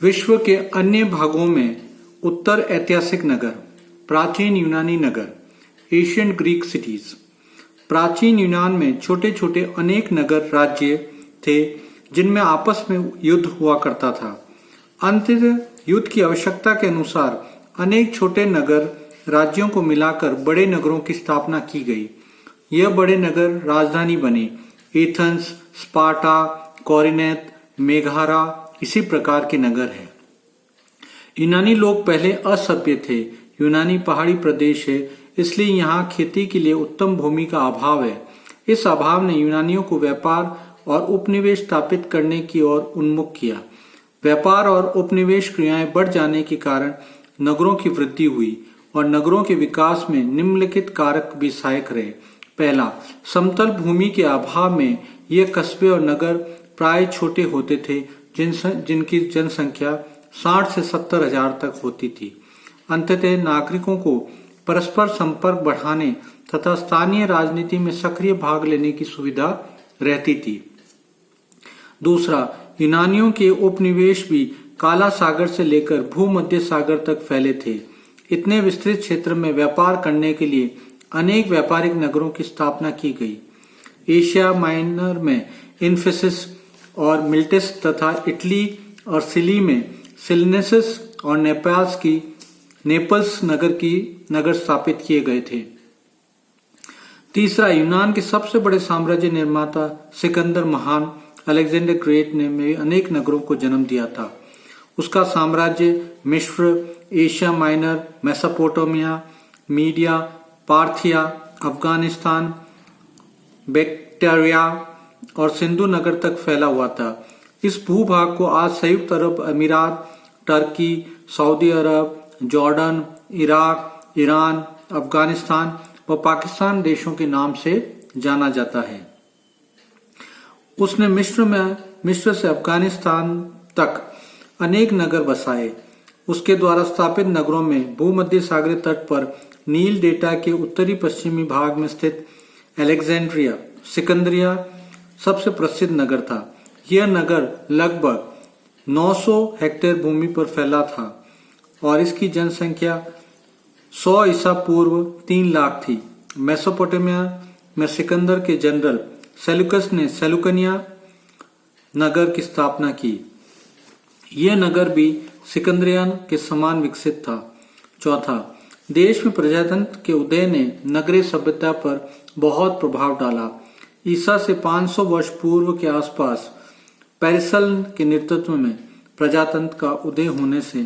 विश्व के अन्य भागों में उत्तर ऐतिहासिक नगर, प्राचीन यूनानी नगर, एशियन ग्रीक सिटीज। प्राचीन यूनान में छोटे छोटे अनेक नगर राज्य थे जिनमें आपस में युद्ध हुआ करता था। अंततः युद्ध की आवश्यकता के अनुसार अनेक छोटे नगर राज्यों को मिलाकर बड़े नगरों की स्थापना की गई। यह बड़े नगर राजधानी बने। एथेंस, स्पार्टा, कोरिन्थ, मेगारा इसी प्रकार के नगर हैं। यूनानी लोग पहले असभ्य थे। यूनानी पहाड़ी प्रदेश है, इसलिए यहाँ खेती के लिए उत्तम भूमि का अभाव है। इस अभाव ने यूनानियों को व्यापार और उपनिवेश स्थापित करने की ओर उन्मुख किया। व्यापार और उपनिवेश क्रियाएं बढ़ जाने के कारण नगरों की वृद्धि हुई और नगरों के विकास में निम्नलिखित कारक भी सहायक रहे। पहला, समतल भूमि के अभाव में ये कस्बे और नगर प्राय छोटे होते थे जिनकी जनसंख्या 60 से 70 हजार तक होती थी। अंततः नागरिकों को परस्पर संपर्क बढ़ाने तथा स्थानीय राजनीति में सक्रिय भाग लेने की सुविधा रहती थी। दूसरा, यूनानियों के उपनिवेश भी काला सागर से लेकर भूमध्य सागर तक फैले थे। इतने विस्तृत क्षेत्र में व्यापार करने के लिए अनेक व्यापारिक नगरों की स्थापना की गई। एशिया माइनर में इन्फेसिस और मिल्टिस तथा इटली और सिली में सिलनेसिस और नेपल्स नगर स्थापित किए गए थे। तीसरा, यूनान के सबसे बड़े साम्राज्य निर्माता सिकंदर महान अलेक्जेंडर ग्रेट ने अनेक नगरों को जन्म दिया था। उसका साम्राज्य मिस्र, Asia minor, Mesopotamia, media, Parthia, Afghanistan, Bactria और सिंधु नगर तक फैला हुआ था। इस भूभाग को आज संयुक्त अरब अमीरात, टर्की, सऊदी अरब, जॉर्डन, इराक, ईरान, अफगानिस्तान व पाकिस्तान देशों के नाम से जाना जाता है। उसने मिस्र से अफगानिस्तान तक अनेक नगर बसाए। उसके द्वारा स्थापित नगरों में भूमध्य सागरीय तट पर नील डेल्टा के उत्तरी पश्चिमी भाग में स्थित अलेक्जेंड्रिया, सिकंदरिया सबसे प्रसिद्ध नगर था। यह नगर लगभग 900 हेक्टेयर भूमि पर फैला था और इसकी जनसंख्या 100 ईसा पूर्व 3 लाख थी। मेसोपोटामिया में सिकंदर के जनरल सेल्यूकस ने सेलुकनिया नगर की स्थापना की। यह नगर भी सिकंदरियान के समान विकसित था। चौथा, देश में प्रजातंत्र के उदय ने नगरीय सभ्यता पर बहुत प्रभाव डाला। ईसा से 500 वर्ष पूर्व के आसपास पेरिसल के नेतृत्व में प्रजातंत्र का उदय होने से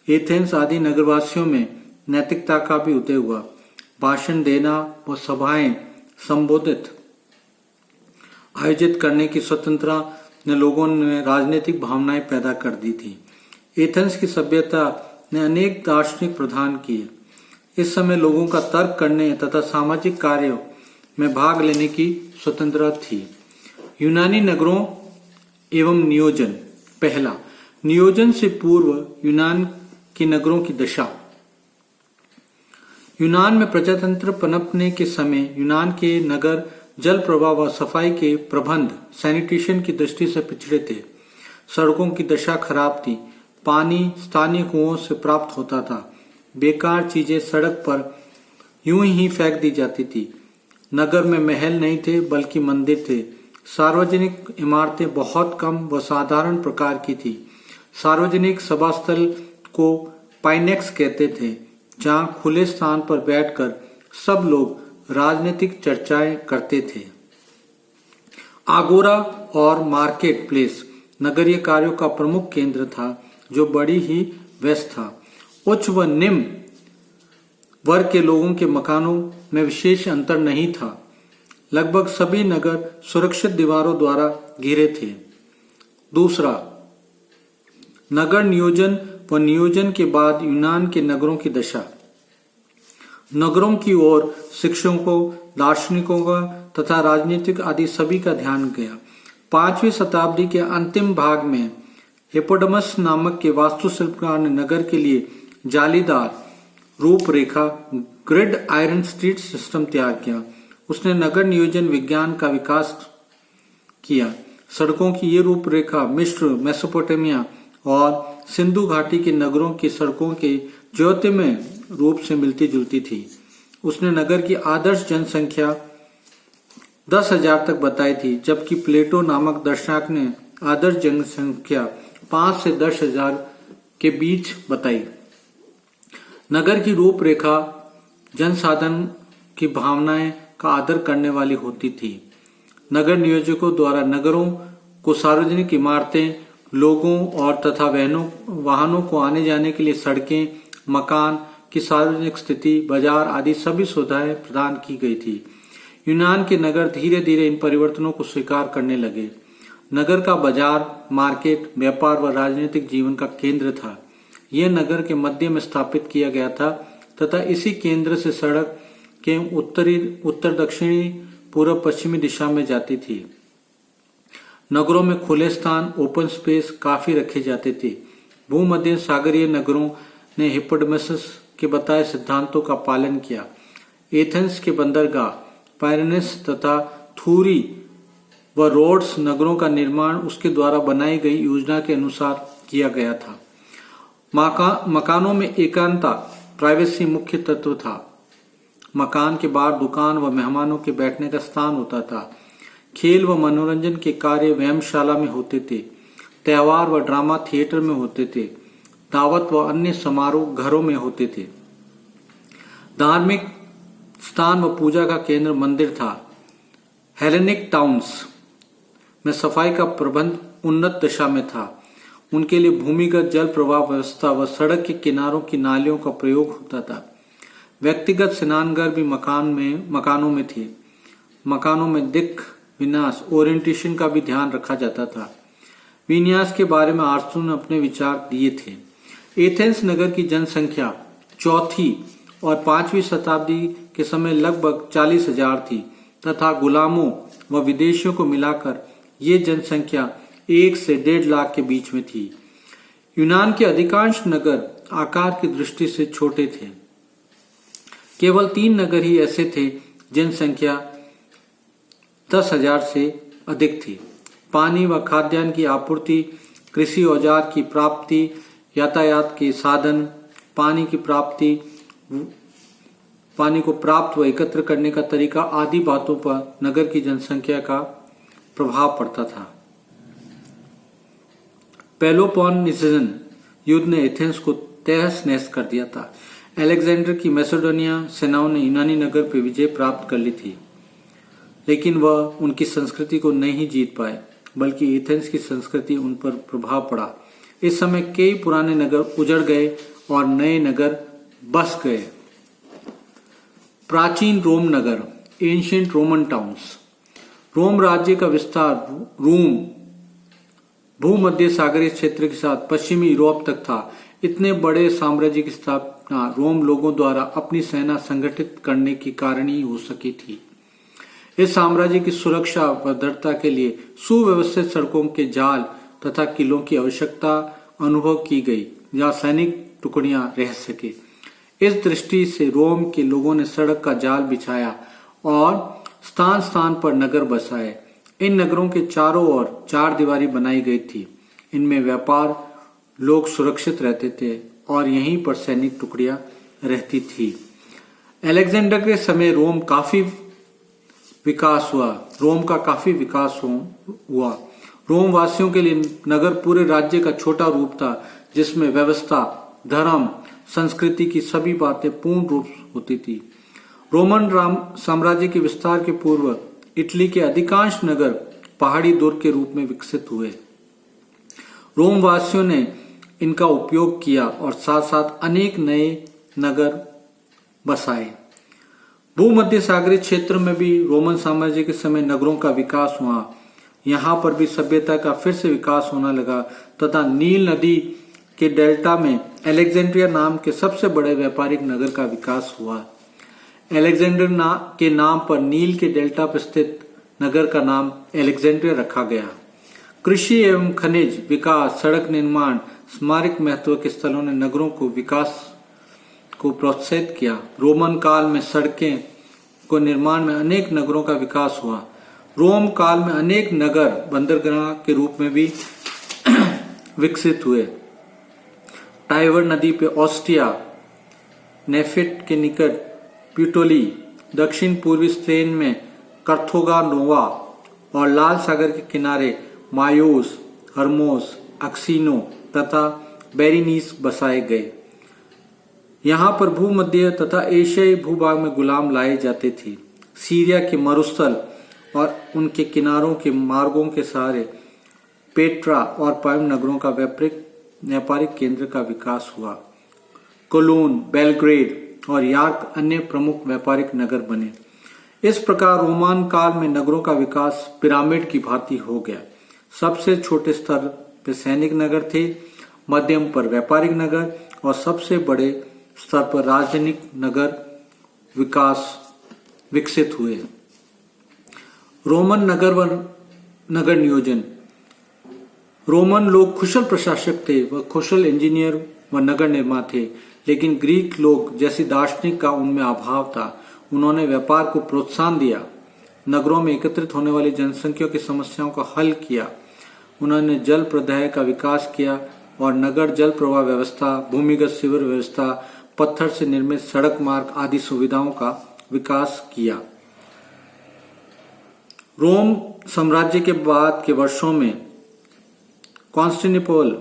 एथेंस आदि नगरवासियों में नैतिकता का भी उदय हुआ। भाषण देना व सभाएं संबोधित आयोजित करने की स्वतंत्रता ने लोगों में राजनीतिक भावनाएं पैदा कर दी थी। एथेंस की सभ्यता ने अनेक दार्शनिक प्रदान किए। इस समय लोगों का तर्क करने तथा सामाजिक कार्यों में भाग लेने की स्वतंत्रता थी। यूनानी नगरों एवं नियोजन। पहला, नियोजन से पूर्व यूनान के नगरों की दशा। यूनान में प्रजातंत्र पनपने के समय यूनान के नगर जल प्रवाह व सफाई के प्रबंध सैनिटेशन की दृष्टि से पिछड़े थे। सड़कों की दशा खराब थी। पानी स्थानीय कुओं से प्राप्त होता था। बेकार चीजें सड़क पर यूं ही फेंक दी जाती थी। नगर में महल नहीं थे बल्कि मंदिर थे। सार्वजनिक इमारतें बहुत कम व साधारण प्रकार की थी। सार्वजनिक सभा स्थल को पाइनेक्स कहते थे, जहां खुले स्थान पर बैठकर सब लोग राजनीतिक चर्चाएं करते थे। आगोरा और मार्केट प्लेस नगरीय कार्यों का प्रमुख केंद्र था, जो बड़ी ही व्यस्त था। उच्च व निम्न वर्ग के लोगों के मकानों में विशेष अंतर नहीं था। लगभग सभी नगर सुरक्षित दीवारों द्वारा घिरे थे। दूसरा, नगर नियोजन व नियोजन के बाद यूनान के नगरों की दशा। नगरों की ओर शिक्षकों, दार्शनिकों का तथा राजनीतिक आदि सभी का ध्यान गया। 5वीं शताब्दी के अंतिम भाग में हिप्पोडमस नामक के वास्तुशिल्पकार ने नगर के लिए जालीदार रूपरेखा ग्रिड आयरन स्ट्रीट सिस्टम तैयार किया। उसने नगर नियोजन विज्ञान का विकास किया। सड़कों की ये रूपरेखा मिस्र, मेसोपोटामिया और सिंधु घाटी के नगरों की सड़कों के ज्योतिर्मय रूप से मिलती जुलती थी। उसने नगर की आदर्श जनसंख्या 10,000 तक बताई थी, जबकि प्लेटो नामक दर्शक ने आदर्श जनसंख्या 5 से 10,000 के बीच बताई। नगर की रूपरेखा जनसाधन की भावनाएं का आदर करने वाली होती थी। नगर नियोजकों द्वारा नगरों को सार्वजनिक इमारतें, लोगों और तथा वाहनों को आने जाने के लिए सड़कें, मकान की सार्वजनिक स्थिति, बाजार आदि सभी सुविधाएं प्रदान की गई थी। यूनान के नगर धीरे धीरे इन परिवर्तनों को स्वीकार करने लगे। नगर का बाजार, मार्केट, व्यापार व राजनीतिक जीवन का केंद्र था। यह नगर के मध्य में स्थापित किया गया था तथा इसी केंद्र से सड़क के उत्तर दक्षिणी पूर्व पश्चिमी दिशा में जाती थी। नगरों में खुले स्थान, ओपन स्पेस काफी रखे जाते थे। भूमध्य सागरीय नगरों ने हिप्पोडेमस के बताए सिद्धांतों का पालन किया। एथेंस के बंदरगाह, पायरेनस तथा थूरी व रोड्स नगरों का निर्माण उसके द्वारा बनाई गई योजना के अनुसार किया गया था। मकानों में एकांतता, प्राइवेसी मुख्य तत्व था। मकान के बाहर दुकान व मेहमानों के बैठने का स्थान होता था। खेल व मनोरंजन के कार्य व्यायामशाला में होते थे। त्योहार व ड्रामा थिएटर में होते थे। दावत व अन्य समारोह घरों में होते थे। धार्मिक स्थान व पूजा का केंद्र मंदिर था। हेलेनिक टाउन्स में सफाई का प्रबंध उन्नत दशा में था। उनके लिए भूमिगत जल प्रवाह व्यवस्था व सड़क के किनारों की नालियों का प्रयोग होता था। व्यक्तिगत स्नानघर भी मकानों में थे। मकानों में दिक् विन्यास, ओरिएंटेशन का भी ध्यान रखा जाता था। विन्यास के बारे में आर्सतू ने अपने विचार दिए थे। एथेंस नगर की जनसंख्या 4वीं और 5वीं शताब्दी के समय लगभग 40,000 थी तथा गुलामों व विदेशियों को मिलाकर ये जनसंख्या 1 से 1.5 लाख के बीच में थी। यूनान के अधिकांश नगर आकार की दृष्टि से छोटे थे। केवल 3 नगर ही ऐसे थे जनसंख्या 10,000 से अधिक थी। पानी व खाद्यान्न की आपूर्ति, कृषि औजार की प्राप्ति, यातायात के साधन, पानी को प्राप्त व एकत्र करने का तरीका आदि बातों पर नगर की जनसंख्या का प्रभाव पड़ता था। पेलोपोनेसियन युद्ध ने एथेंस को तहस नहस कर दिया था। अलेक्जेंडर की मैसेडोनिया सेनाओं ने यूनानी नगर पर विजय प्राप्त कर ली थी, लेकिन वह उनकी संस्कृति को नहीं जीत पाए, बल्कि एथेंस की संस्कृति उन पर प्रभाव पड़ा। इस समय कई पुराने नगर उजड़ गए और नए नगर बस गए। प्राचीन रोम नगर, एंशिएंट रोमन टाउन्स। रोम राज्य का विस्तार रोम भूमध्य सागरीय क्षेत्र के साथ पश्चिमी यूरोप तक था। इतने बड़े साम्राज्य की स्थापना रोम लोगों द्वारा अपनी सेना संगठित करने के कारण ही हो सकी थी। इस साम्राज्य की सुरक्षा व दृढ़ता के लिए सुव्यवस्थित सड़कों के जाल तथा किलों की आवश्यकता अनुभव की गई, जहां सैनिक टुकड़ियां रह सके। इस दृष्टि से रोम के लोगों ने सड़क का जाल बिछाया और स्थान स्थान पर नगर बसाए। इन नगरों के चारों ओर 4 दीवारी बनाई गई थी। इनमें व्यापार लोग सुरक्षित रहते थे और यहीं पर सैनिक टुकड़ियां रहती थी। अलेक्जेंडर के समय रोम का काफी विकास हुआ। रोम वासियों के लिए नगर पूरे राज्य का छोटा रूप था, जिसमें व्यवस्था, धर्म, संस्कृति की सभी बातें पूर्ण रूप होती थी। रोमन साम्राज्य के विस्तार के पूर्व इटली के अधिकांश नगर पहाड़ी दुर्ग के रूप में विकसित हुए। रोम वासियों ने इनका उपयोग किया और साथ साथ अनेक नए नगर बसाए। भूमध्य सागरीय क्षेत्र में भी रोमन साम्राज्य के समय नगरों का विकास हुआ। यहाँ पर भी सभ्यता का फिर से विकास होने लगा तथा नील नदी के डेल्टा में अलेक्जेंड्रिया नाम के सबसे बड़े व्यापारिक नगर का विकास हुआ। अलेक्जेंडर के नाम पर नील के डेल्टा पर स्थित नगर का नाम अलेक्जेंड्रिया रखा गया। कृषि एवं खनिज विकास, सड़क निर्माण, स्मारक महत्व के स्थलों ने नगरों को विकास को प्रोत्साहित किया। रोमन काल में सड़कें को निर्माण में अनेक नगरों का विकास हुआ। रोम काल में अनेक नगर बंदरगाह के रूप में भी विकसित हुए। टाइवर नदी पे ऑस्ट्रिया, नेफेट के निकट प्यूटोली, दक्षिण पूर्वी स्पेन में कर्थोगा नोवा और लाल सागर के किनारे मायोस, हर्मोस, अक्सीनो तथा बेरिनीस बसाए गए। यहाँ पर भूमध्य तथा एशियाई भूभाग में गुलाम लाए जाते थे। सीरिया के मरुस्थल और उनके किनारों के मार्गों के सहारे पेट्रा और पाइम नगरों का व्यापारिक केंद्र का विकास हुआ। कोलोन, बेलग्रेड और यार्क अन्य प्रमुख व्यापारिक नगर बने। इस प्रकार रोमान काल में नगरों का विकास पिरामिड की भांति हो गया। सबसे छोटे स्तर पर सैनिक नगर थे, मध्यम पर व्यापारिक नगर और सबसे बड़े स्तर पर राजधानिक नगर विकसित हुए। रोमन नगर व नगर नियोजन। रोमन लोग कुशल प्रशासक थे व कुशल इंजीनियर व नगर निर्माता थे, लेकिन ग्रीक लोग जैसी दार्शनिक का उनमें अभाव था। उन्होंने व्यापार को प्रोत्साहन दिया, नगरों में एकत्रित होने वाली जनसंख्या की समस्याओं का हल किया। उन्होंने जल प्रदाय का विकास किया और नगर जल प्रवाह व्यवस्था, भूमिगत सीवर व्यवस्था, पत्थर से निर्मित सड़क मार्ग आदि सुविधाओं का विकास किया। रोम साम्राज्य के बाद के वर्षों में कॉन्स्टेंटिनोपल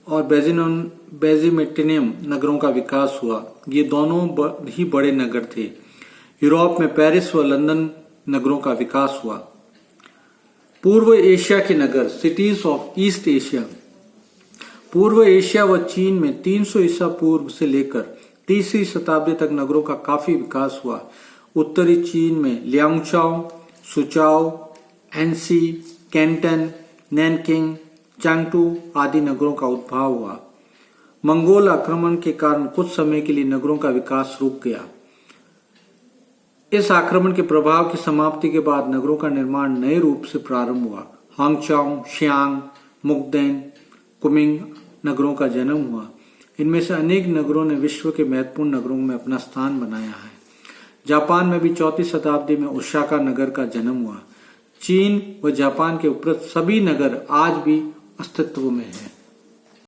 और बेजिमेंटिनियम नगरों का विकास हुआ। ये दोनों ही बड़े नगर थे। यूरोप में पेरिस व लंदन नगरों का विकास हुआ। पूर्व एशिया के नगर, सिटीज ऑफ ईस्ट एशिया। पूर्व एशिया व चीन में 300 ईसा पूर्व से लेकर 3वीं शताब्दी तक नगरों का काफी विकास हुआ। उत्तरी चीन में लियांगचाओ, सुचाओ, एनसी, कैंटन, नैनकिंग, चांगटू आदि नगरों का उद्भव हुआ। मंगोल आक्रमण के कारण कुछ समय के लिए नगरों का विकास रुक गया। इस आक्रमण के प्रभाव की समाप्ति के बाद नगरों का निर्माण नए रूप से प्रारंभ हुआ। हांगचाओ, शियांग, मुकदेन, कुमिंग नगरों का जन्म हुआ। इनमें से अनेक नगरों ने विश्व के महत्वपूर्ण नगरों में अपना स्थान बनाया है। जापान में भी 4वीं शताब्दी में ओसाका नगर का जन्म हुआ। चीन व जापान के उपरांत सभी नगर आज भी अस्तित्व में हैं।